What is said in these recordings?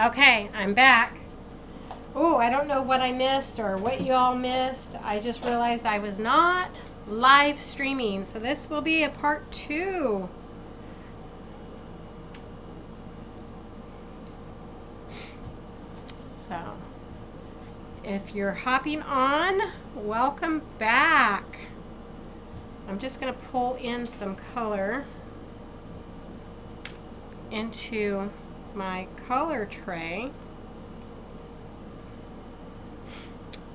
Okay, I'm back. Oh, I don't know what I missed or what you all missed. I just realized I was not live streaming, so this will be a part 2. So, if you're hopping on, welcome back. I'm just going to pull in some color into my color tray,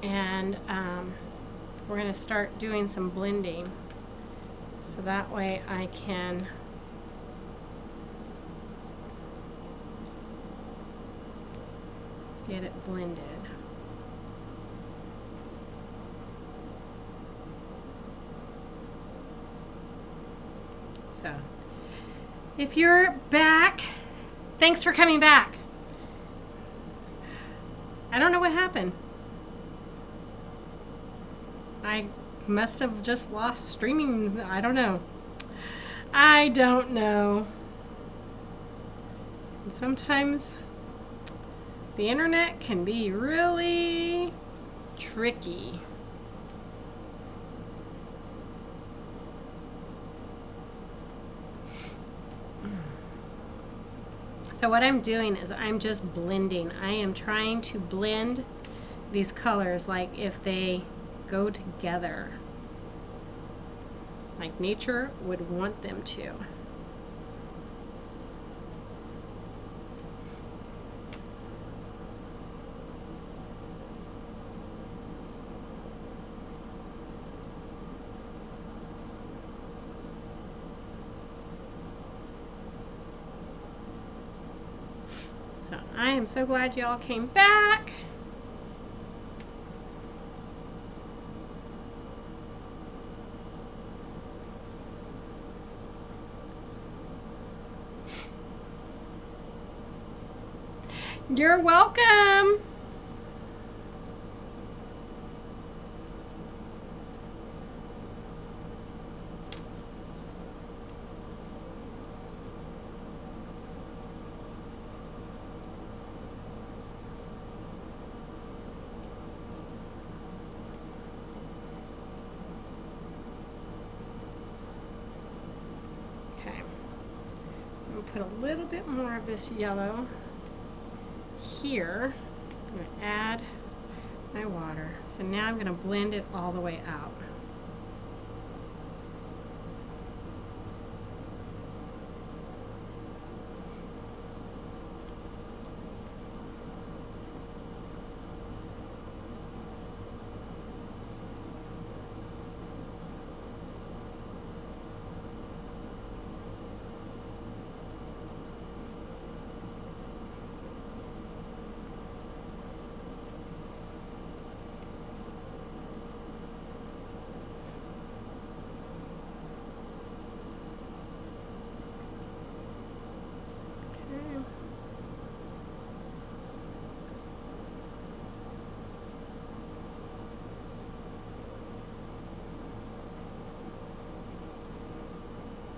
and we're going to start doing some blending, so that way I can get it blended. So if you're back, thanks for coming back. I don't know what happened. I must have just lost streaming. I don't know. I don't know. And sometimes the internet can be really tricky. So what I'm doing is I'm just blending. I am trying to blend these colors like if they go together, like nature would want them to. So I am so glad y'all came back. You're welcome. Okay. So I'm going to put a little bit more of this yellow here. I'm going to add my water. So now I'm going to blend it all the way out.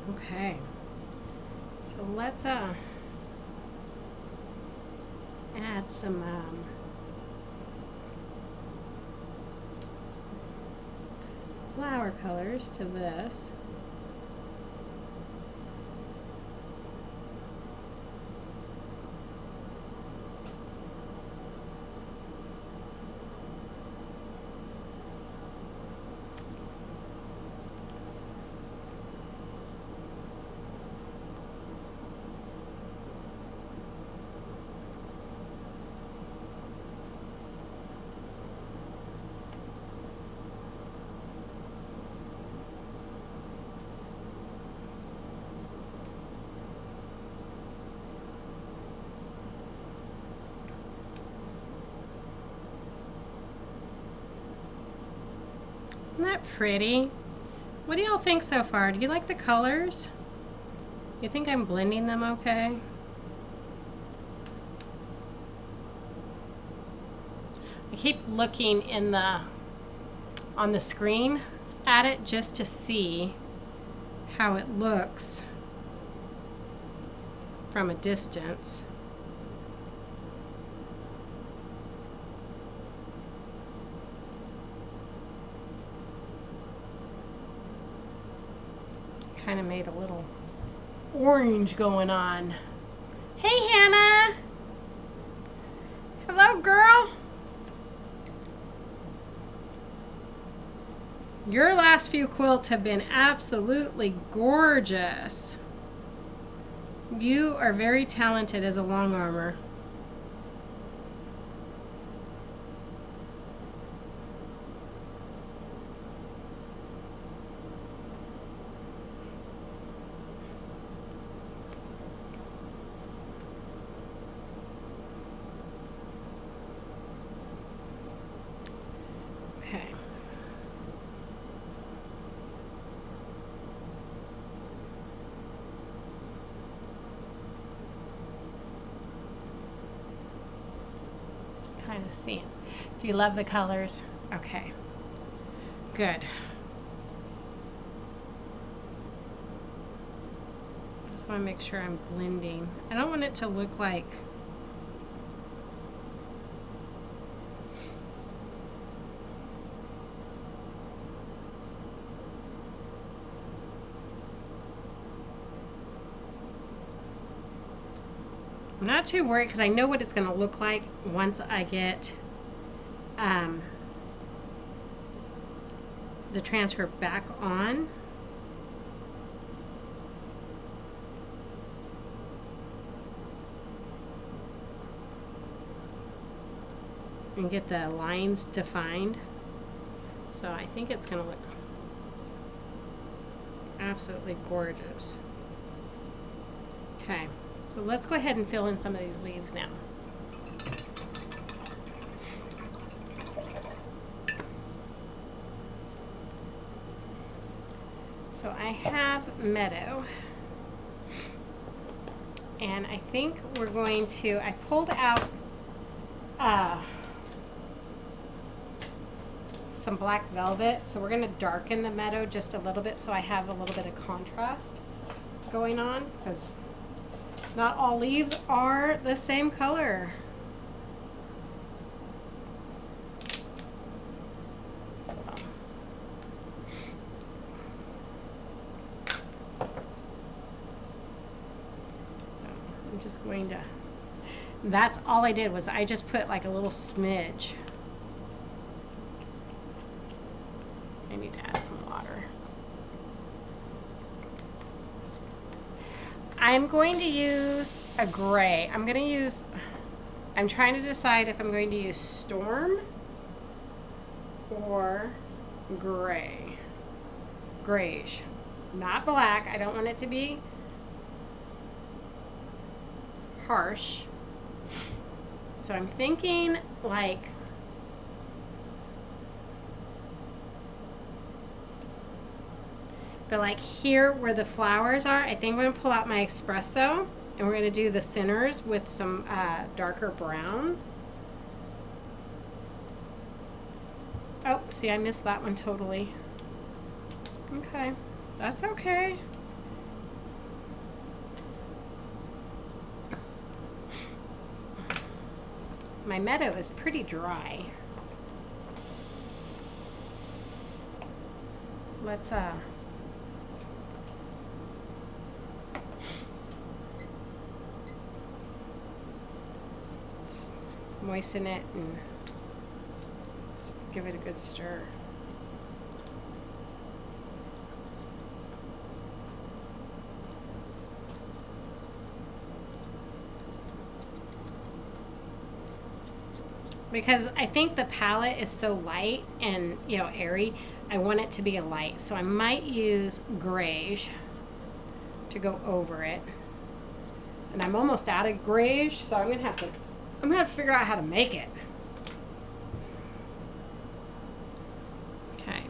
Okay, so let's add some flower colors to this. Isn't that pretty? What do y'all think so far? Do you like the colors? You think I'm blending them okay? I keep looking on the screen at it just to see how it looks from a distance. kind of made a little orange going on. Hey, Hannah. Hello, girl. Your last few quilts have been absolutely gorgeous. You are very talented as a long armer. Okay. Kind of seeing. Do you love the colors? Okay. Good. Just want to make sure I'm blending. I don't want it to look like I'm not too worried because I know what it's going to look like once I get the transfer back on. And get the lines defined. So I think it's going to look absolutely gorgeous. Okay. So let's go ahead and fill in some of these leaves now. So I have meadow. And I think we're going to, I pulled out some black velvet. So we're going to darken the meadow just a little bit so I have a little bit of contrast going on, because not all leaves are the same color. So I'm just going to, that's all I did was I just put like a little smidge. I need to add some water. I'm going to use a gray. I'm trying to decide if I'm going to use Storm or gray. Grayish. Not black. I don't want it to be harsh. So I'm thinking like but like here where the flowers are, I think I'm going to pull out my espresso and we're going to do the centers with some darker brown. Oh, see, I missed that one totally. Okay, that's okay. My meadow is pretty dry. Let's moisten it and give it a good stir. Because I think the palette is so light and, you know, airy, I want it to be a light. So I might use grayish to go over it. And I'm almost out of grayish, so I'm gonna have to figure out how to make it. Okay.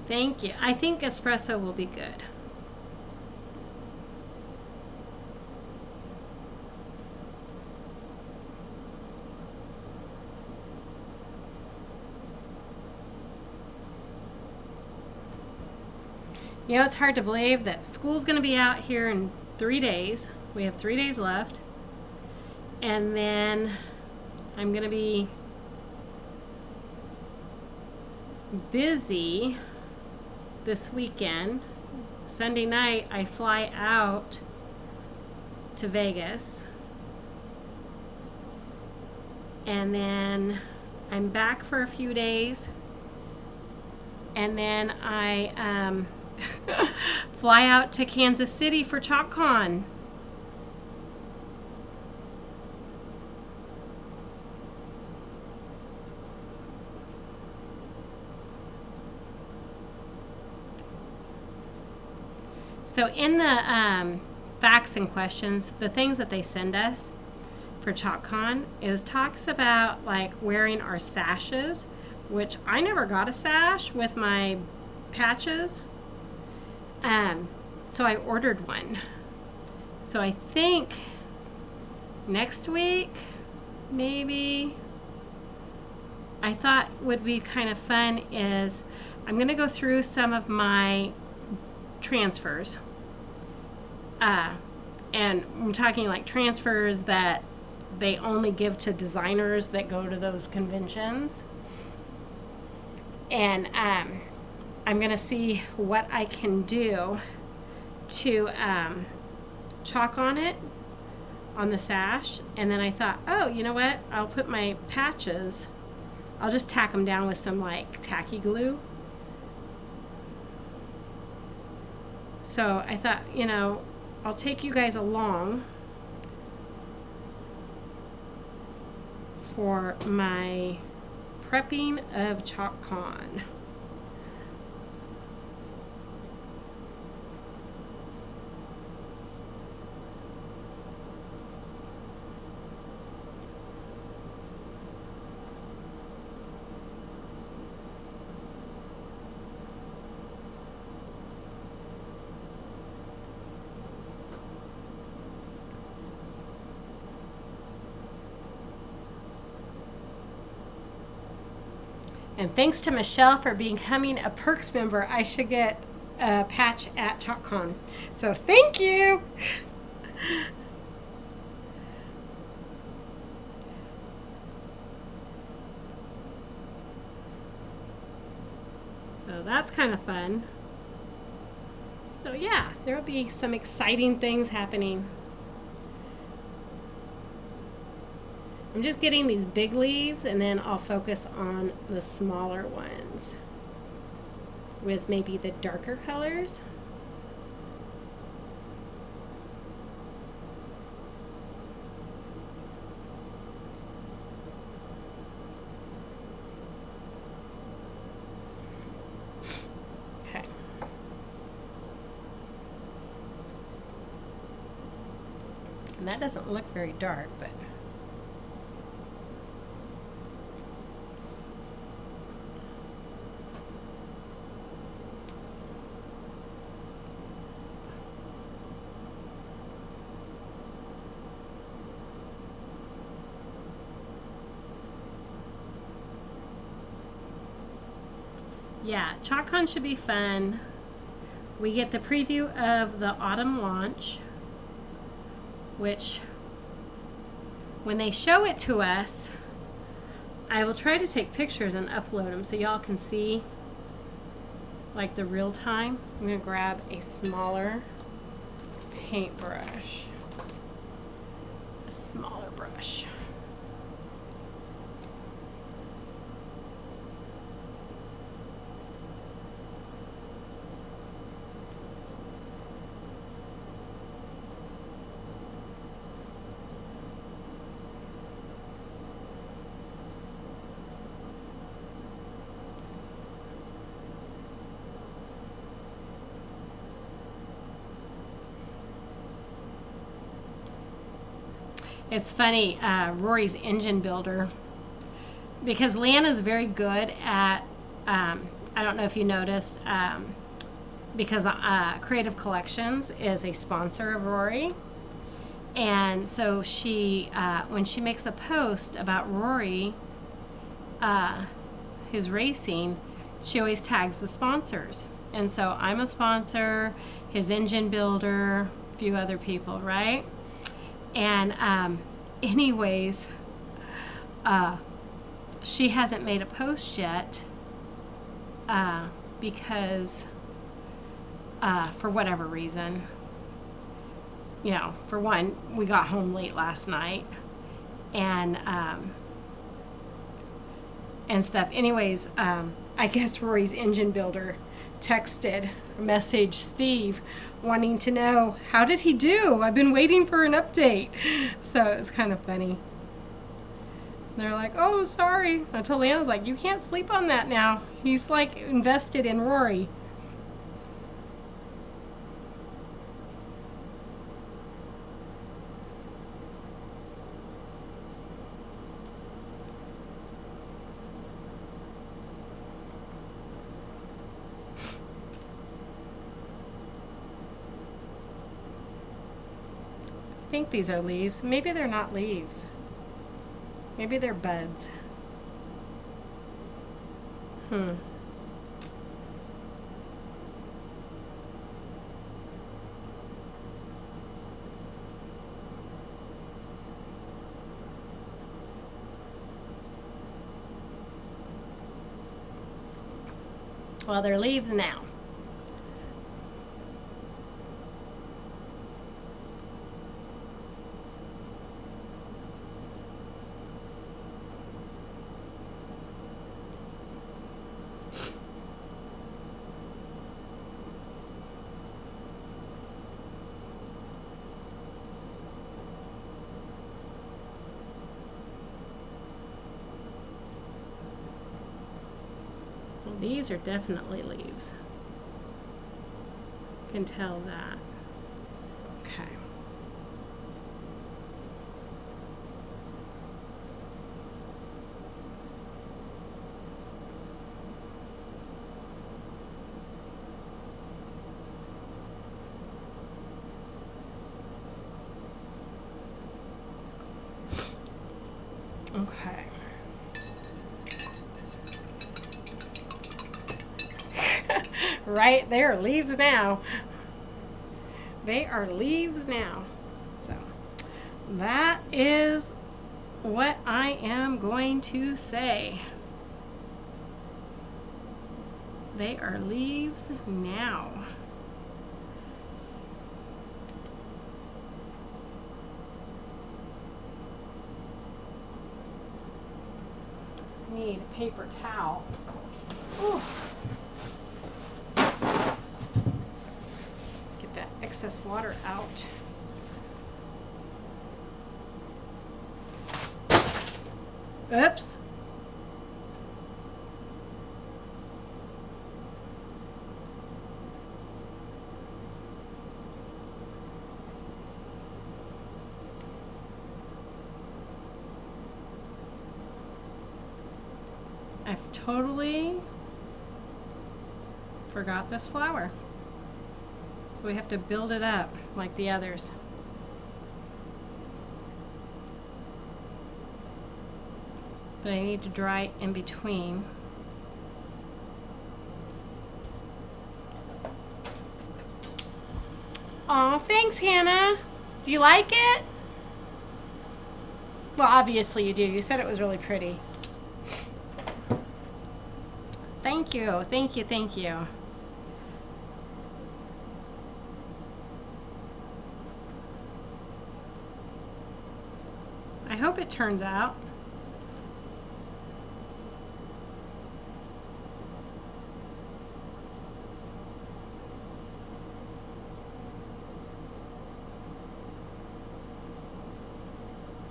Thank you. I think espresso will be good. You know, it's hard to believe that school's going to be out here in 3 days. We have 3 days left. And then I'm going to be busy this weekend. Sunday night, I fly out to Vegas. And then I'm back for a few days. And then I fly out to Kansas City for ChontCon. So in the facts and questions, the things that they send us for ChontCon is talks about like wearing our sashes, which I never got a sash with my patches. So I ordered one. So I think next week, maybe, I thought would be kind of fun is I'm going to go through some of my transfers. And I'm talking like transfers that they only give to designers that go to those conventions. And I'm going to see what I can do to chalk on it on the sash. And then I thought, oh, you know what? I'll put my patches, I'll just tack them down with some like tacky glue. So I thought, you know, I'll take you guys along for my prepping of ChontCon. And thanks to Michelle for becoming a Perks member. I should get a patch at ChontCon. So thank you. So that's kind of fun. So yeah, there will be some exciting things happening. I'm just getting these big leaves and then I'll focus on the smaller ones with maybe the darker colors. Okay. And that doesn't look very dark, but yeah, ChontCon should be fun. We get the preview of the autumn launch, which when they show it to us, I will try to take pictures and upload them so y'all can see like the real time. I'm going to grab a smaller paintbrush, a smaller brush. It's funny, Rory's engine builder, because Leanna's very good at I don't know if you noticed, because Creative Collections is a sponsor of Rory. And so she, when she makes a post about Rory, his racing, she always tags the sponsors. And so I'm a sponsor, his engine builder, a few other people, right? And anyways, she hasn't made a post yet because for whatever reason, you know, for one, we got home late last night and stuff. Anyways, I guess Rory's engine builder texted, messaged Steve wanting to know, how did he do? I've been waiting for an update. So it was kind of funny. They're like, oh, sorry. I told Leanne, I was like, you can't sleep on that now. He's like invested in Rory. I think these are leaves. Maybe they're not leaves. Maybe they're buds. Well, they're leaves now. These are definitely leaves. You can tell that. Okay. Okay. Right, they are leaves now. They are leaves now. So that is what I am going to say. They are leaves now. Need a paper towel. Ooh. That excess water out. Oops. I've totally forgot this flower. So we have to build it up like the others. But I need to dry in between. Aw, thanks, Hannah. Do you like it? Well, obviously you do. You said it was really pretty. Thank you, thank you, thank you. I hope it turns out.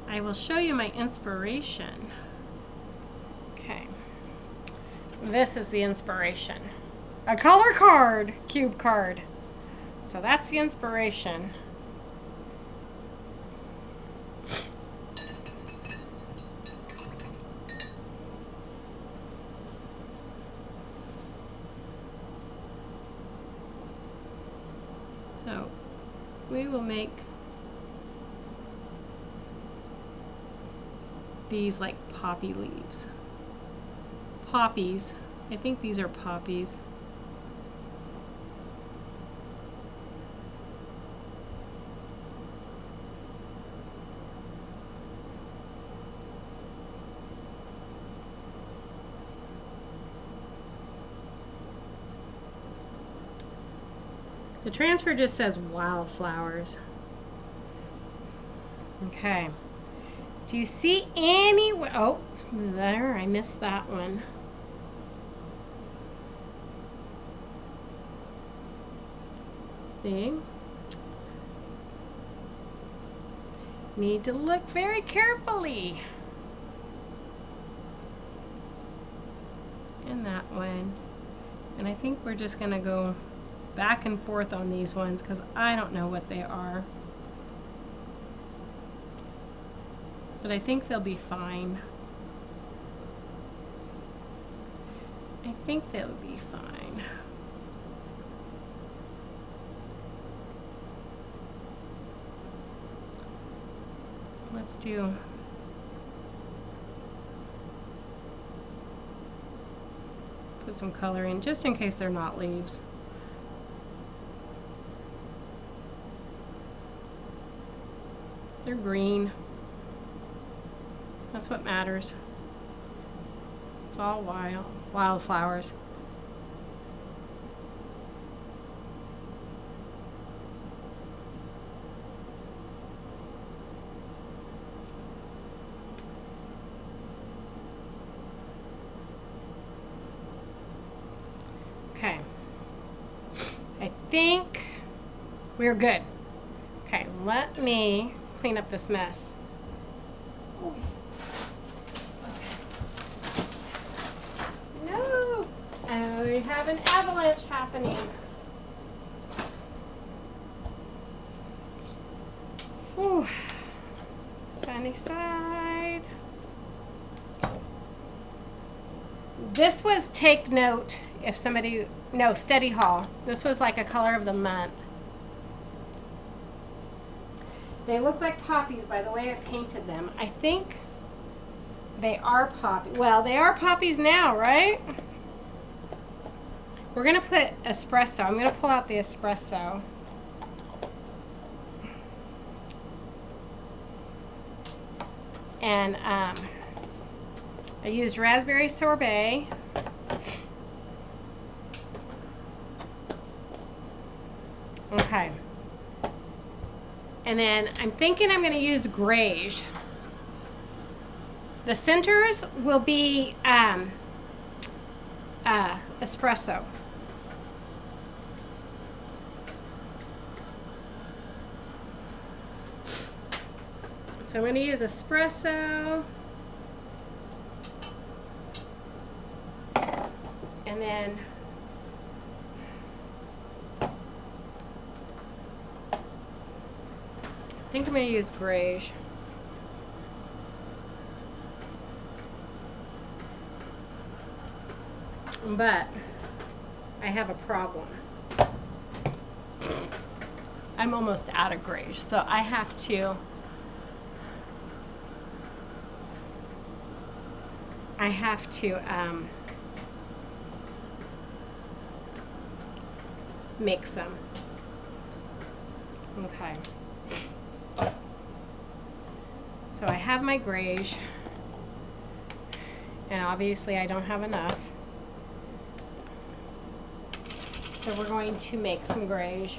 I will show you my inspiration. Okay. This is the inspiration. A color card, cube card. So that's the inspiration. So we will make these like poppy leaves. Poppies. I think these are poppies. The transfer just says wildflowers. Okay. Do you see any? Oh, there, I missed that one. See? Need to look very carefully. And that one. And I think we're just gonna go back and forth on these ones because I don't know what they are. But I think they'll be fine. I think they'll be fine. Let's do put some color in just in case they're not leaves. They're green. That's what matters. It's all wildflowers. Okay. I think we're good. Okay, let me clean up this mess. No, we have an avalanche happening. Whew. Sunny side. This was take note if somebody, no, Steady Haul. This was like a color of the month. They look like poppies by the way I painted them. I think they are poppies. Well, they are poppies now, right? We're gonna put espresso. I'm gonna pull out the espresso. And I used raspberry sorbet. Okay. And then I'm thinking I'm going to use grays. The centers will be espresso. So I'm going to use espresso. And then I think I'm going to use grayish. But I have a problem. I'm almost out of grayish, so I have to make some. Okay. So I have my grayish, and obviously I don't have enough. So we're going to make some grayish.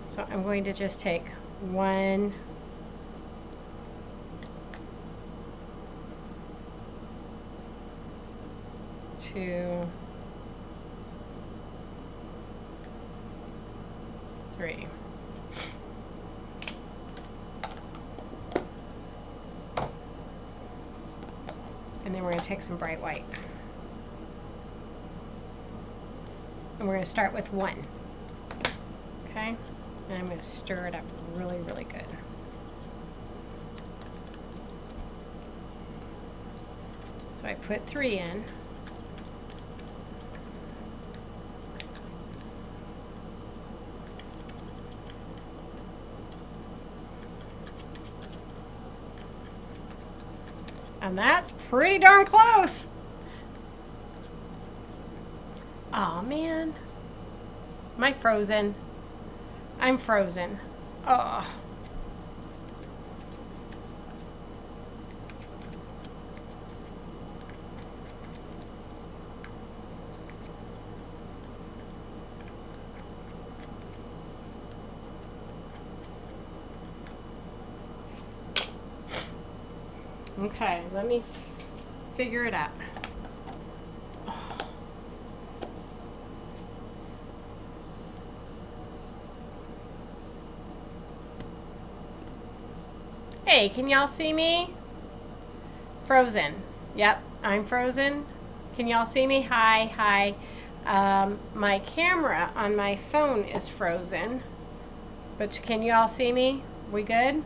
So I'm going to just take 1, 2, 3. And then we're going to take some bright white. And we're going to start with 1. Okay? And I'm going to stir it up really, really good. So I put 3 in. And that's pretty darn close. Oh man. Am I frozen? I'm frozen. Oh. Okay, let me figure it out. Hey, can y'all see me? Frozen. Yep, I'm frozen. Can y'all see me? Hi, hi. My camera on my phone is frozen. But can you all see me? We good?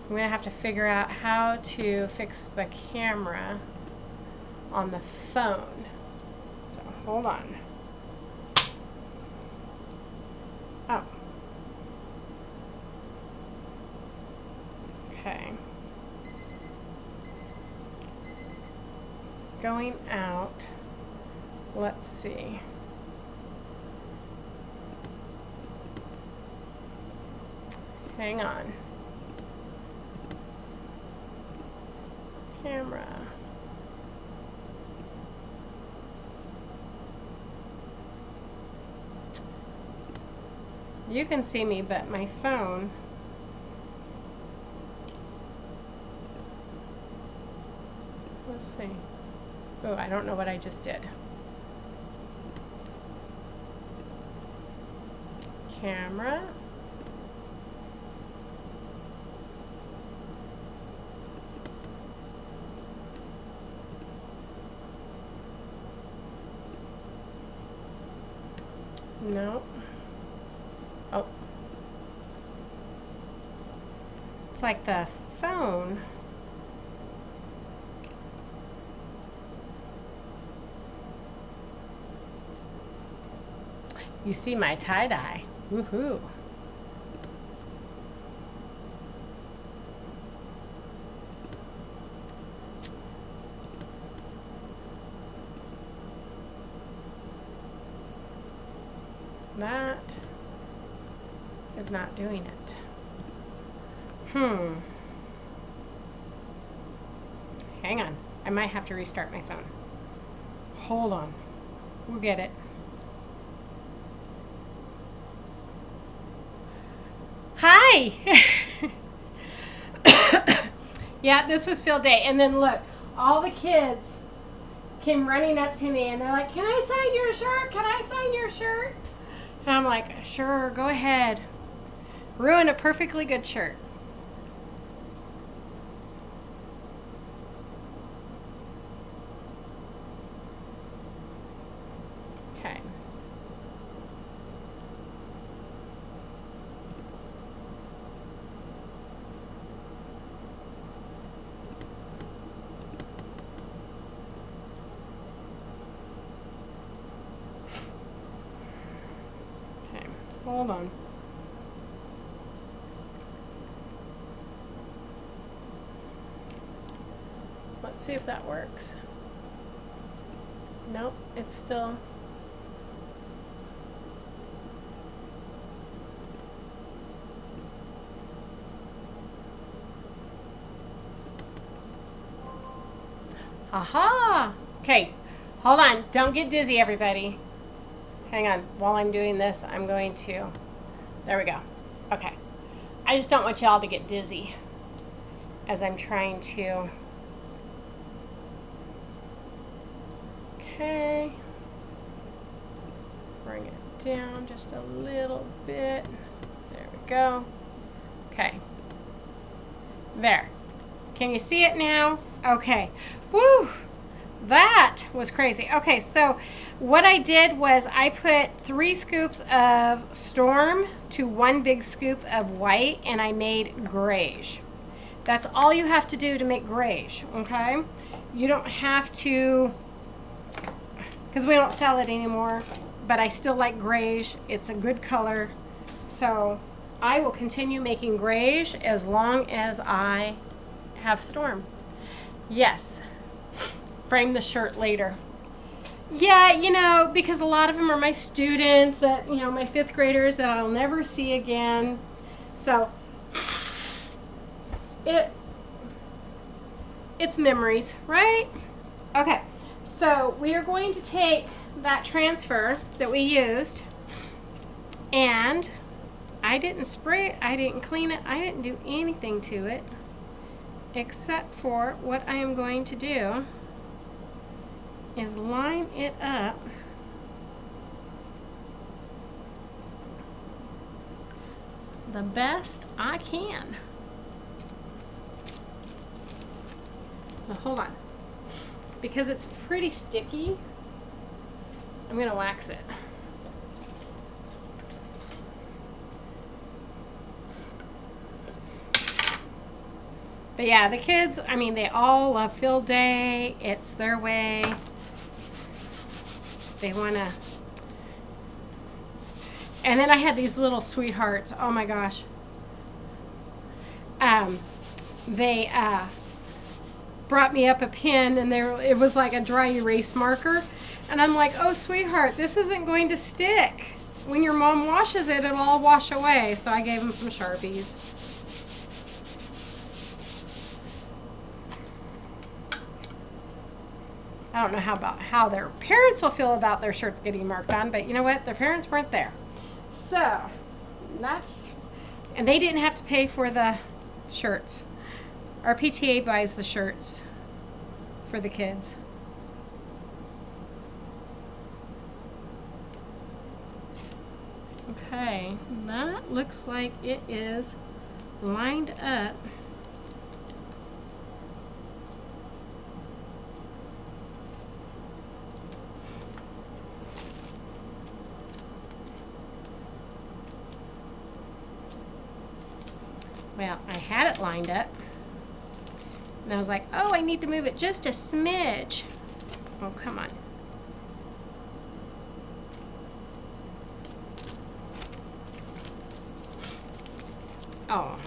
I'm going to have to figure out how to fix the camera on the phone. So, hold on. Oh. Okay. Going out. Let's see. Hang on. Camera. You can see me, but my phone. Let's see. Oh, I don't know what I just did. Camera. No. Oh. It's like the phone. You see my tie-dye. Woohoo. That is not doing it. Hang on. I might have to restart my phone. Hold on. We'll get it. Hi! Yeah, this was field day. And then look, all the kids came running up to me and they're like, "Can I sign your shirt? Can I sign your shirt?" And I'm like, "Sure, go ahead." Ruin a perfectly good shirt. Okay. Okay, hold on. Let's see if that works. Nope, it's still. Aha! Okay, hold on. Don't get dizzy, everybody. Hang on. While I'm doing this, I'm going to. There we go. Okay. I just don't want y'all to get dizzy as I'm trying to. Okay. Bring it down just a little bit. There we go. Okay. There. Can you see it now? Okay. Woo! That was crazy. Okay, so what I did was I put 3 scoops of Storm to 1 big scoop of white, and I made grayish. That's all you have to do to make grayish, okay? You don't have to, because we don't sell it anymore, but I still like grayish. It's a good color. So I will continue making grayish as long as I have Storm. Yes. Frame the shirt later. Yeah, you know, because a lot of them are my students that, you know, my 5th graders that I'll never see again. So it's memories, right? Okay. So we are going to take that transfer that we used, and I didn't spray it, I didn't clean it, I didn't do anything to it except for what I am going to do is line it up the best I can. Now hold on. Because it's pretty sticky, I'm going to wax it. But yeah, the kids, I mean, they all love field day. It's their way. They want to. And then I had these little sweethearts. Oh my gosh. They brought me up a pen, and it was like a dry erase marker. And I'm like, oh, sweetheart, this isn't going to stick. When your mom washes it, it'll all wash away. So I gave them some Sharpies. I don't know how their parents will feel about their shirts getting marked on, but you know what? Their parents weren't there. So and they didn't have to pay for the shirts. Our PTA buys the shirts for the kids. Okay, that looks like it is lined up. Well, I had it lined up, and I was like, oh, I need to move it just a smidge. Oh, come on. Oh.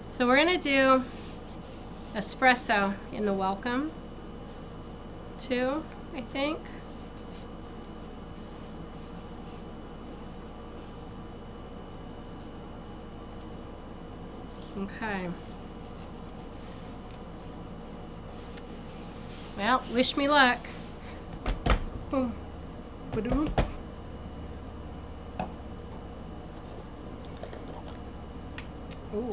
So we're going to do espresso in the welcome too, I think. Okay. Well, wish me luck. Boom. Ba-doom. Ooh.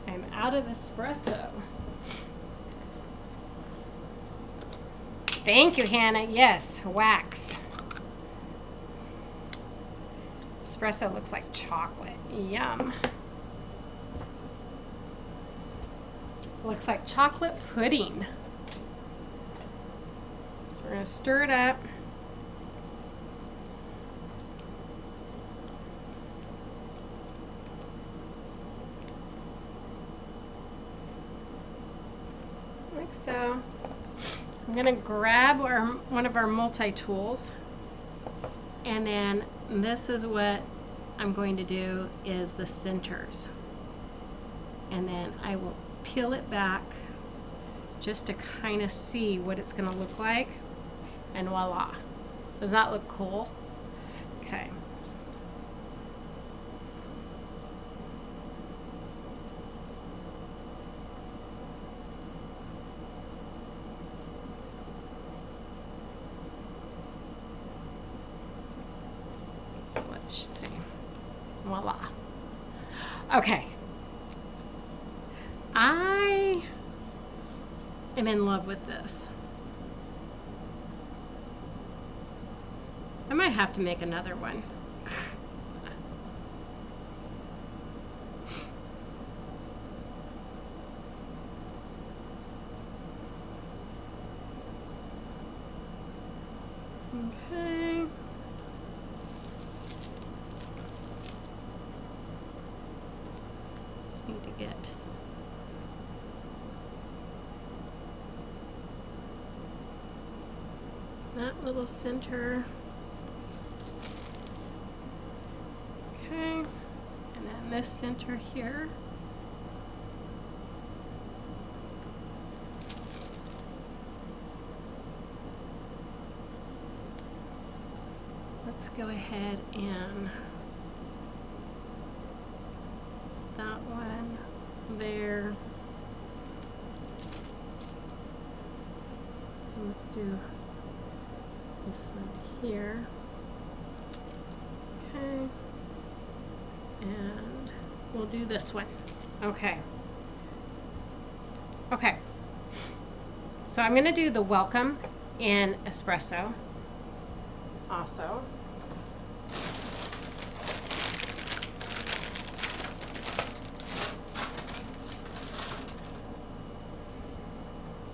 I'm out of espresso. Thank you, Hannah. Yes, wax. Espresso looks like chocolate. Yum. Looks like chocolate pudding. So we're going to stir it up. Like so. I'm going to grab one of our multi-tools, and then this is what I'm going to do is the centers. And then I will peel it back just to kind of see what it's going to look like, and voila. Does that look cool? Okay. So let's see. Voila. Okay. am in love with this. I might have to make another one. Okay. Just need to get that little center. Okay. And then this center here. Let's go ahead and that one there. And let's do this one here. Okay. And we'll do this one. Okay. Okay. So I'm going to do the welcome in espresso also.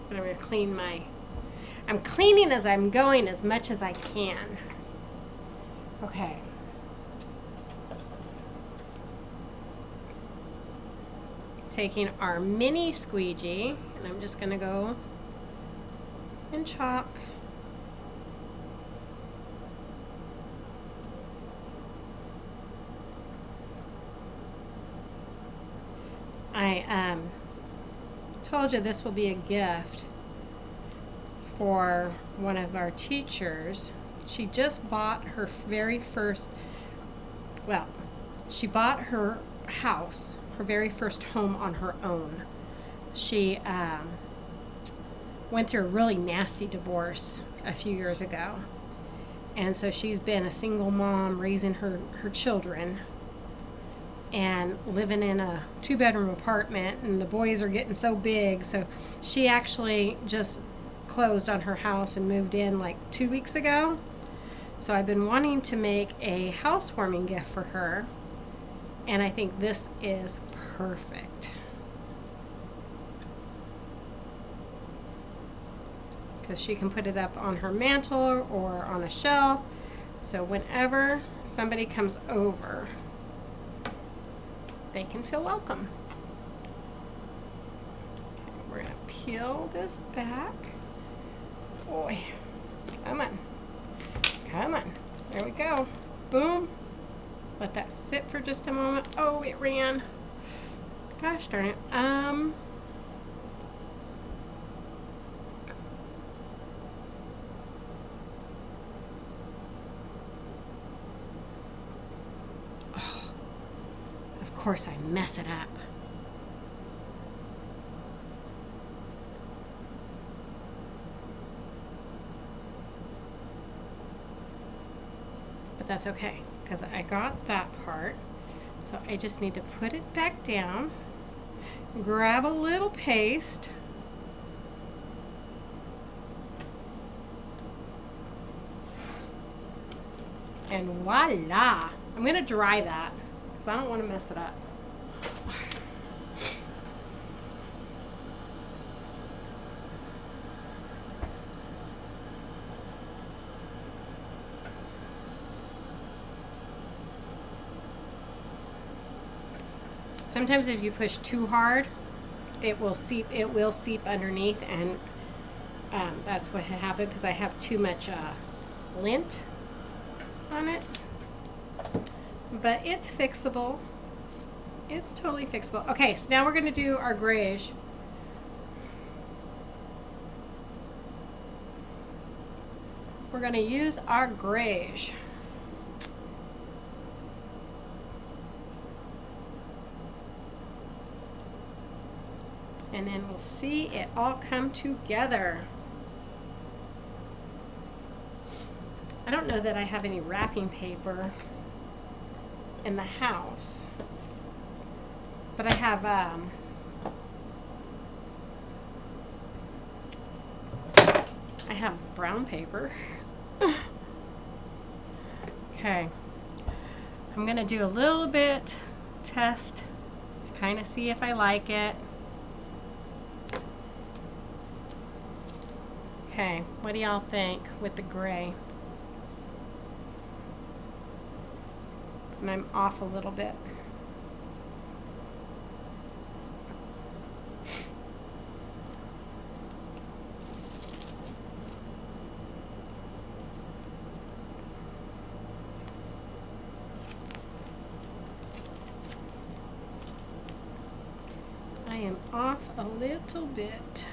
I'm going to clean I'm cleaning as I'm going as much as I can. Okay. Taking our mini squeegee, and I'm just going to go and chalk. I told you this will be a gift for one of our teachers. She just bought her very first, well, she bought her house, her very first home on her own. She went through a really nasty divorce a few years ago. And so she's been a single mom raising her children and living in a 2-bedroom apartment, and the boys are getting so big. So she actually just closed on her house and moved in like 2 weeks ago. So I've been wanting to make a housewarming gift for her, and I think this is perfect. Because she can put it up on her mantle or on a shelf. So whenever somebody comes over, they can feel welcome. Okay, we're going to peel this back. Boy, come on. Come on. There we go. Boom. Let that sit for just a moment. Oh, it ran. Gosh darn it. Oh, of course I mess it up. But that's okay, because I got that part. So I just need to put it back down, grab a little paste, and voila! I'm going to dry that because I don't want to mess it up. Sometimes if you push too hard, it will seep underneath, and that's what happened because I have too much lint on it. But it's fixable. It's totally fixable. Okay, so now we're going to do our grayish. We're going to use our grayish. And then we'll see it all come together. I don't know that I have any wrapping paper in the house, but I have have brown paper. Okay. I'm going to do a little bit test to kind of see if I like it. Okay, what do y'all think with the gray? And I'm off a little bit. I am off a little bit.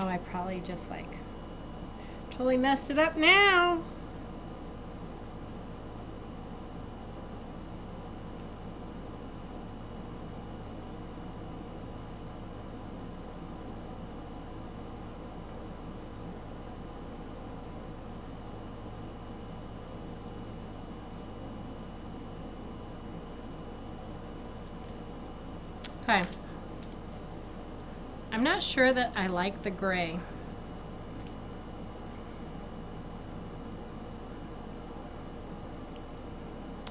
Oh, I probably just like totally messed it up now. Okay. I'm not sure that I like the gray.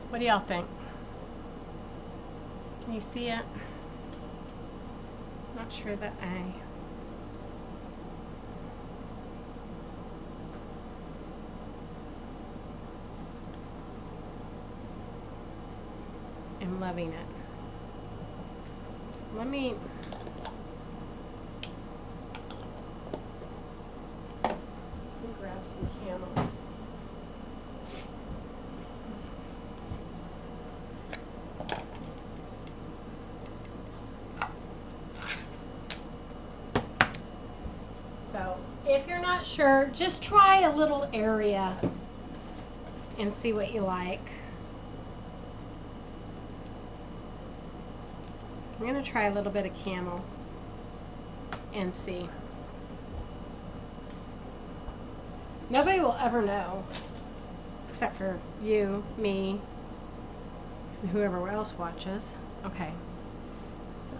What do y'all think? Can you see it? Not sure that I am loving it. So let me grab some camel. So if you're not sure, just try a little area and see what you like. I'm going to try a little bit of camel and see. Nobody will ever know, except for you, me, and whoever else watches. Okay. So.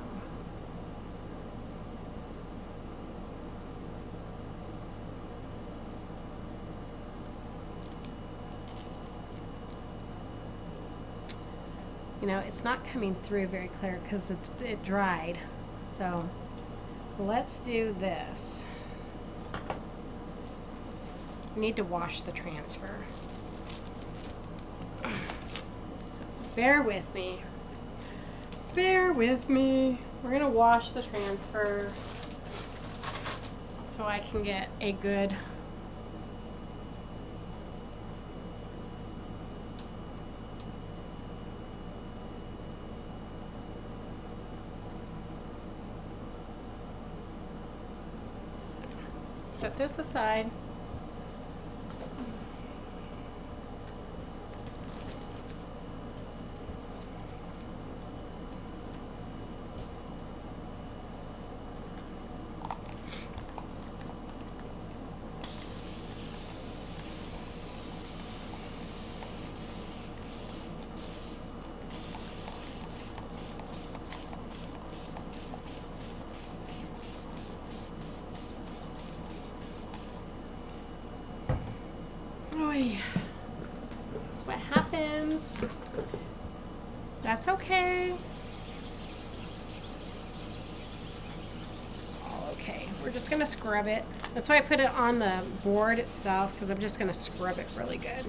You know, it's not coming through very clear because it dried. So let's do this. Need to wash the transfer. So bear with me. Bear with me. We're gonna wash the transfer so I can get a good set this aside. That's what happens. That's okay. All okay. We're just gonna scrub it. That's why I put it on the board itself, because I'm just gonna scrub it really good.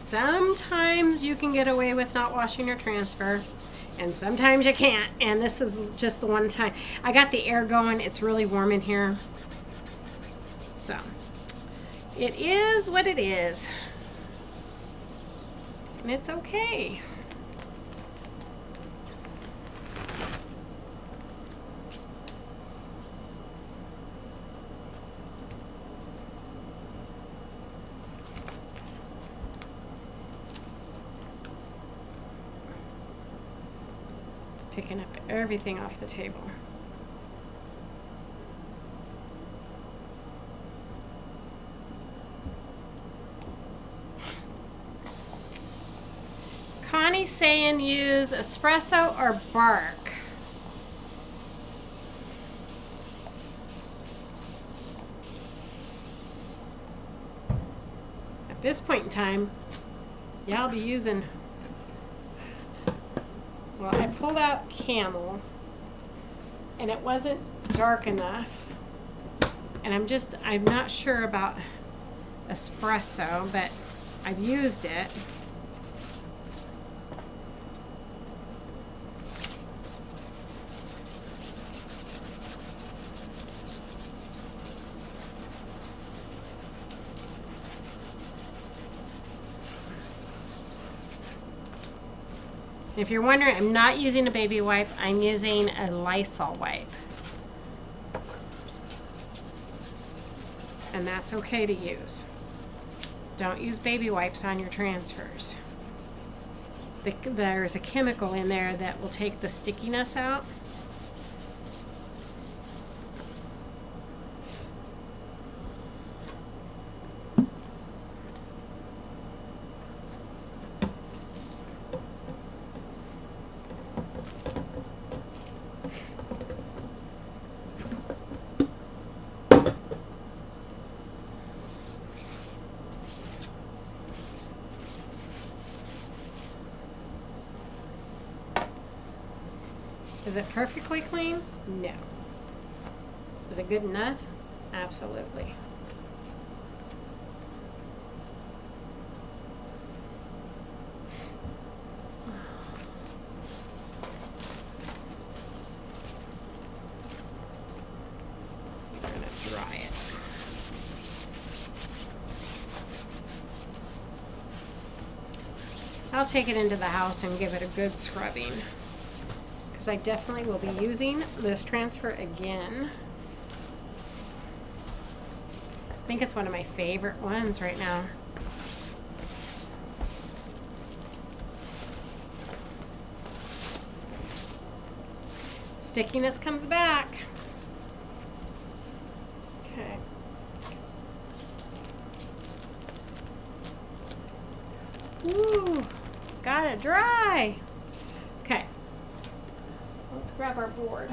Sometimes you can get away with not washing your transfer, and sometimes you can't. And this is just the one time. I got the air going. It's really warm in here. So, it is what it is. And it's okay. picking up everything off the table. Connie's saying use espresso or bark. At this point in time, yeah, I'll be using, well, I pulled out Camel and it wasn't dark enough, and I'm not sure about espresso, but I've used it. If you're wondering, I'm not using a baby wipe, I'm using a Lysol wipe. And that's okay to use. Don't use baby wipes on your transfers. There's a chemical in there that will take the stickiness out. Is it perfectly clean? No. Is it good enough? Absolutely. So we're going to dry it. I'll take it into the house and give it a good scrubbing, because I definitely will be using this transfer again. I think it's one of my favorite ones right now. Stickiness comes back. Okay. Ooh, it's gotta dry. Okay. Let's grab our board.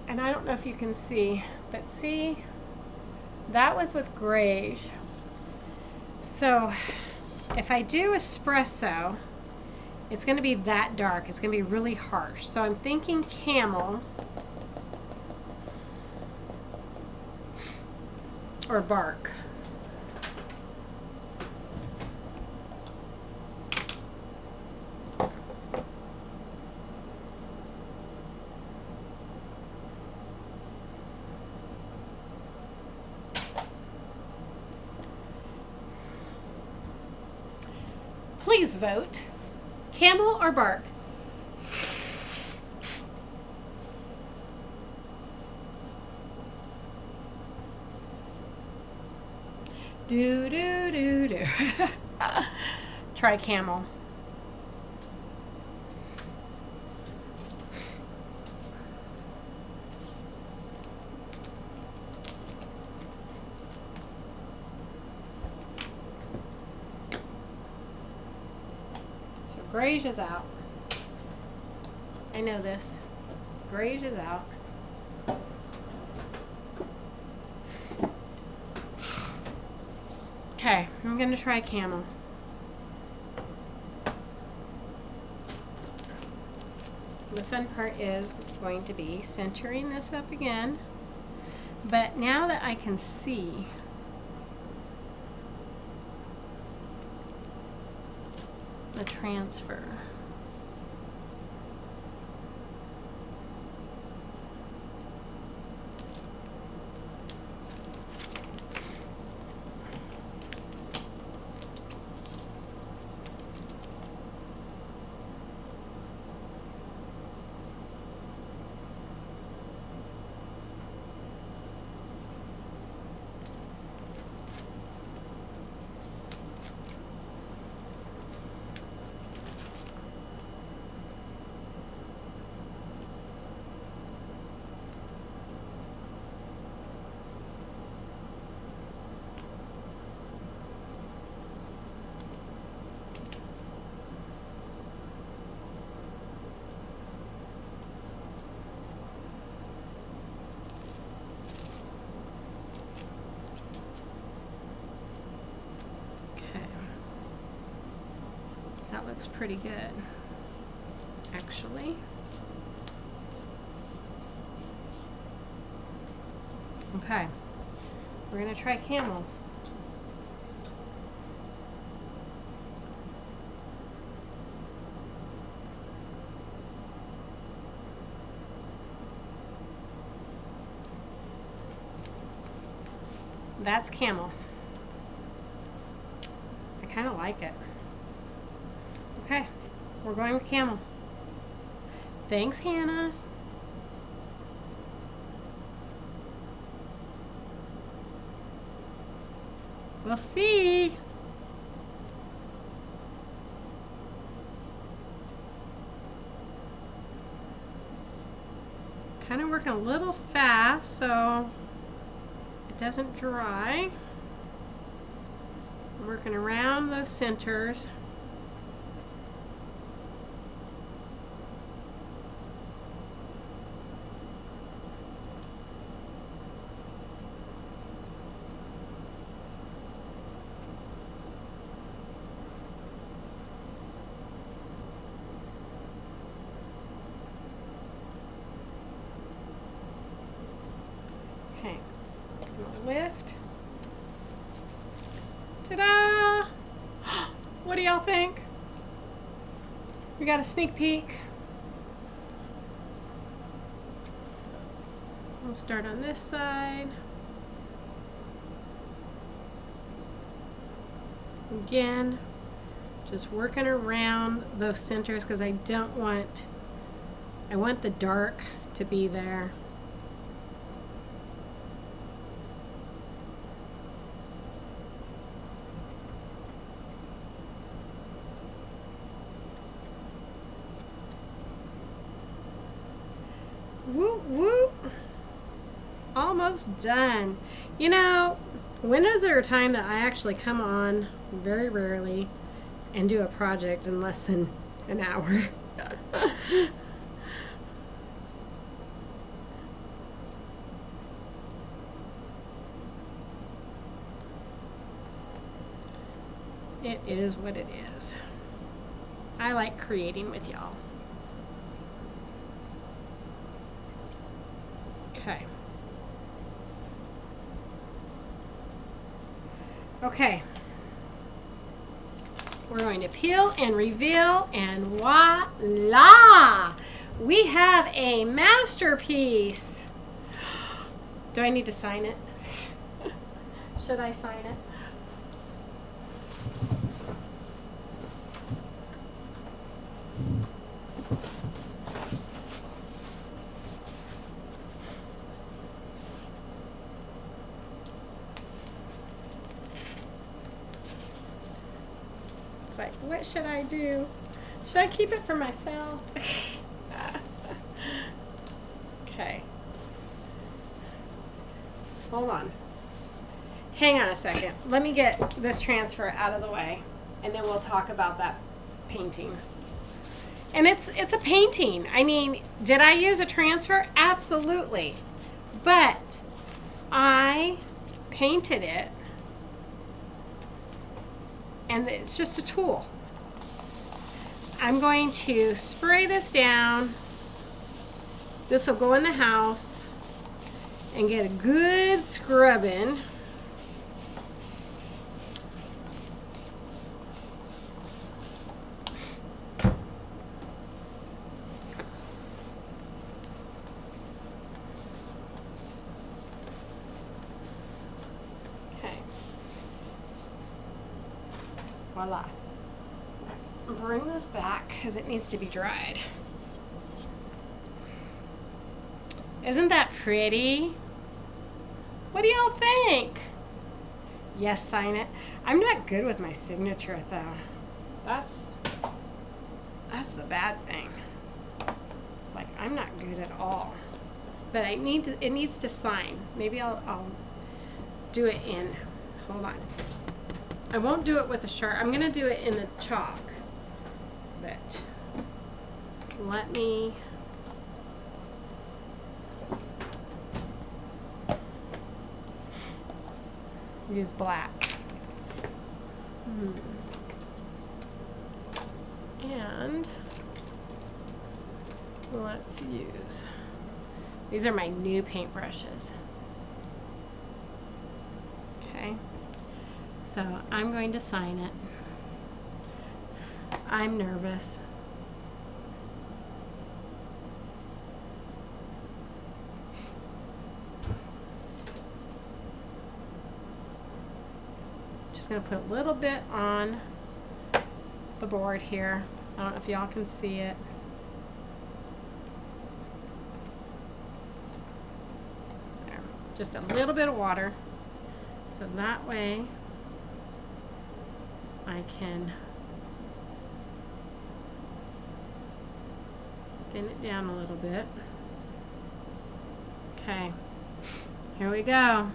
And I don't know if you can see, but see, that was with Graze. So if I do espresso, it's going to be that dark. It's going to be really harsh. So I'm thinking Camel or bark. Please vote. Camel or bark? Do do do do. Try Camel. Graze is out. I know this. Graze is out. Okay, I'm going to try Camel. The fun part is going to be centering this up again. But now that I can see, the transfer. looks pretty good, actually. Okay, we're gonna try camel. That's camel. I kind of like it. Okay, we're going with camel. Thanks, Hannah. We'll see. Kind of working a little fast, so it doesn't dry. I'm working around those centers. Okay, lift. Ta-da! What do y'all think? We got a sneak peek. We'll start on this side. Again, just working around those centers because I want the dark to be there. Whoop, whoop. Almost done. You know, when is there a time that I actually come on, very rarely, and do a project in less than an hour? It is what it is. I like creating with y'all. Okay. Okay. We're going to peel and reveal, and voila! We have a masterpiece. Do I need to sign it? Should I sign it? Like, what should I do? Should I keep it for myself? Okay. Hold on. Hang on a second. Let me get this transfer out of the way, and then we'll talk about that painting. And it's a painting. I mean, did I use a transfer? Absolutely. But I painted it. And it's just a tool. I'm going to spray this down. This will go in the house and get a good scrubbing. Voila. Bring this back because it needs to be dried. Isn't that pretty? What do y'all think? Yes, sign it. I'm not good with my signature though. That's the bad thing. It's like I'm not good at all. But it needs to sign. Maybe I'll do it in. Hold on. I won't do it with a sharp. I'm going to do it in the chalk. But let me use black. And let's use, these are my new paintbrushes. Okay, so I'm going to sign it. I'm nervous. Just going to put a little bit on the board here. I don't know if y'all can see it. There. Just a little bit of water. So that way I can thin it down a little bit. Okay, here we go.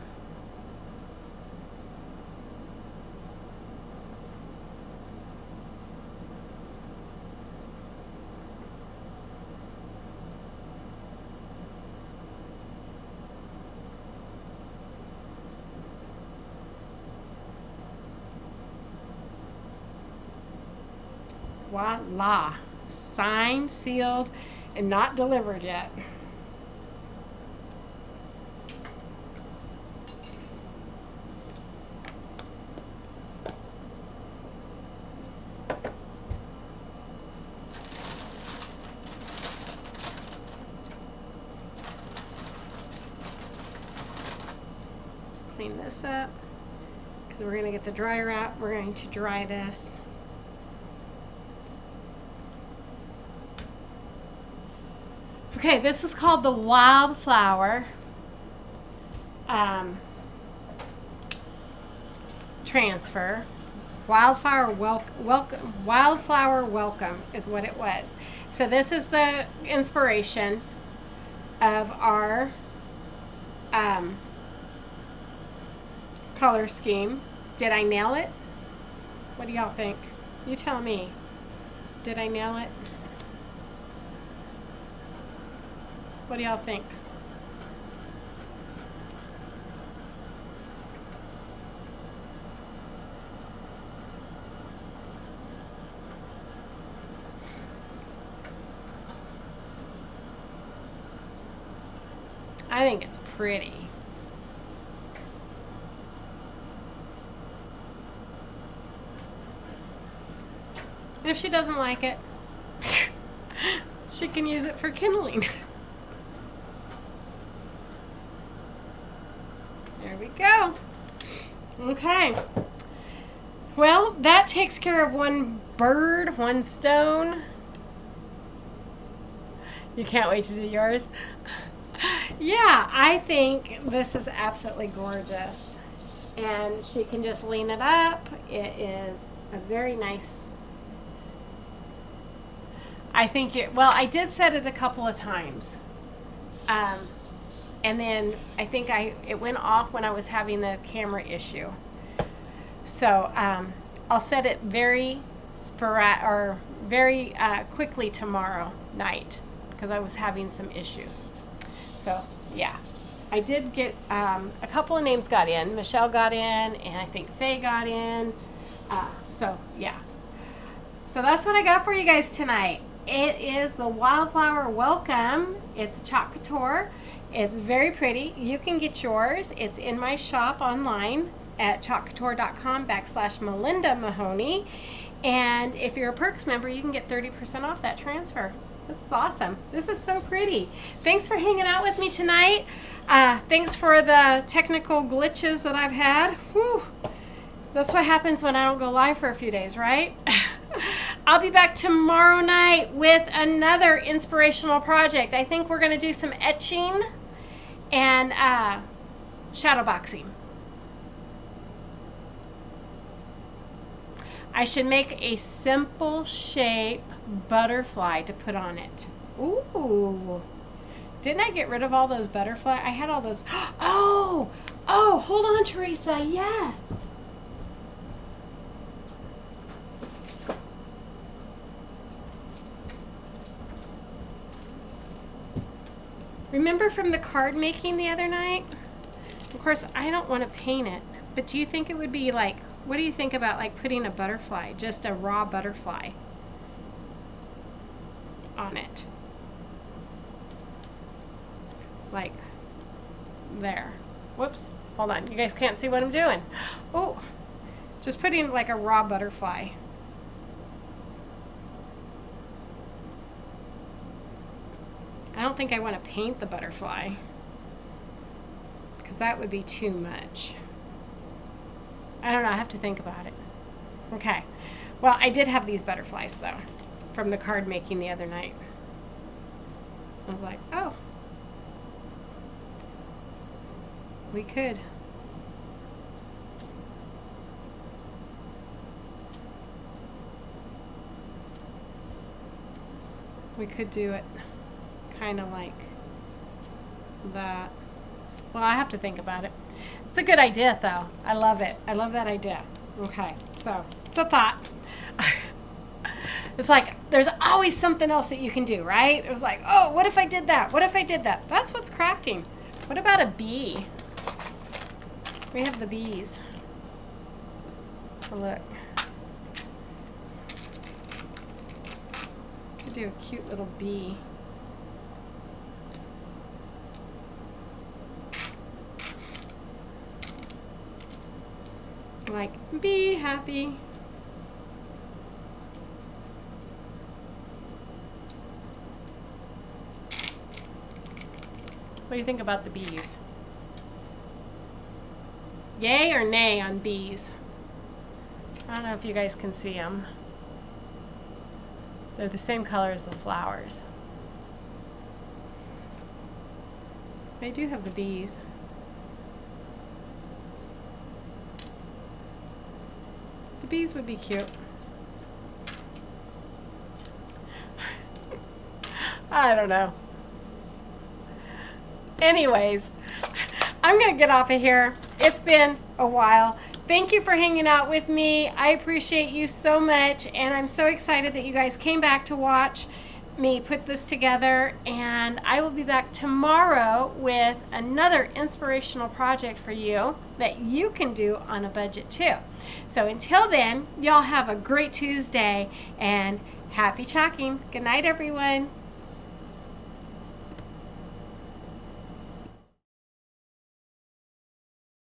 Voila! Signed, sealed, and not delivered yet. Clean this up because we're going to get the dryer out. We're going to dry this. Okay, this is called the Wildflower transfer. Wildflower welcome is what it was. So this is the inspiration of our color scheme. Did I nail it? What do y'all think? You tell me. Did I nail it? What do y'all think? I think it's pretty. And if she doesn't like it, she can use it for kindling. There we go. Okay. Well, that takes care of one bird, one stone. You can't wait to do yours? Yeah, I think this is absolutely gorgeous. And she can just lean it up. It is a very nice. I think it, well, I did set it a couple of times. And then I think it went off when I was having the camera issue. So I'll set it very quickly tomorrow night because I was having some issues. So yeah, I did get a couple of names got in. Michelle got in, and I think Faye got in. So yeah. So that's what I got for you guys tonight. It is the Wildflower Welcome. It's Chalk Couture. It's very pretty. You can get yours. It's in my shop online at chalkcouture.com/Melinda Mahoney. And if you're a Perks member, you can get 30% off that transfer. This is awesome. This is so pretty. Thanks for hanging out with me tonight. Thanks for the technical glitches that I've had. Whew. That's what happens when I don't go live for a few days, right? I'll be back tomorrow night with another inspirational project. I think we're going to do some etching and shadow boxing. I should make a simple shape butterfly to put on it. Ooh. Didn't I get rid of all those butterfly? I had all those. Oh, hold on, Teresa. Yes. Remember from the card making the other night? Of course, I don't want to paint it, but do you think it would be like, what do you think about like putting a butterfly, just a raw butterfly? on it. Like there. Whoops. Hold on. You guys can't see what I'm doing. Oh, just putting like a raw butterfly. I don't think I want to paint the butterfly because that would be too much. I don't know. I have to think about it. Okay. Well, I did have these butterflies though from the card making the other night. I was like, oh, we could. We could do it kind of like that. Well, I have to think about it. It's a good idea, though. I love it. I love that idea. Okay, so it's a thought. It's like there's always something else that you can do, right? It was like, oh, what if I did that? What if I did that? That's what's crafting. What about a bee? We have the bees. So look. Could do a cute little bee. Like, be happy. What do you think about the bees? Yay or nay on bees? I don't know if you guys can see them. They're the same color as the flowers. They do have the bees. The bees would be cute. I don't know. Anyways, I'm going to get off of here. It's been a while. Thank you for hanging out with me. I appreciate you so much, and I'm so excited that you guys came back to watch me put this together, and I will be back tomorrow with another inspirational project for you that you can do on a budget too. So until then, y'all have a great Tuesday and happy chalking. Good night, everyone.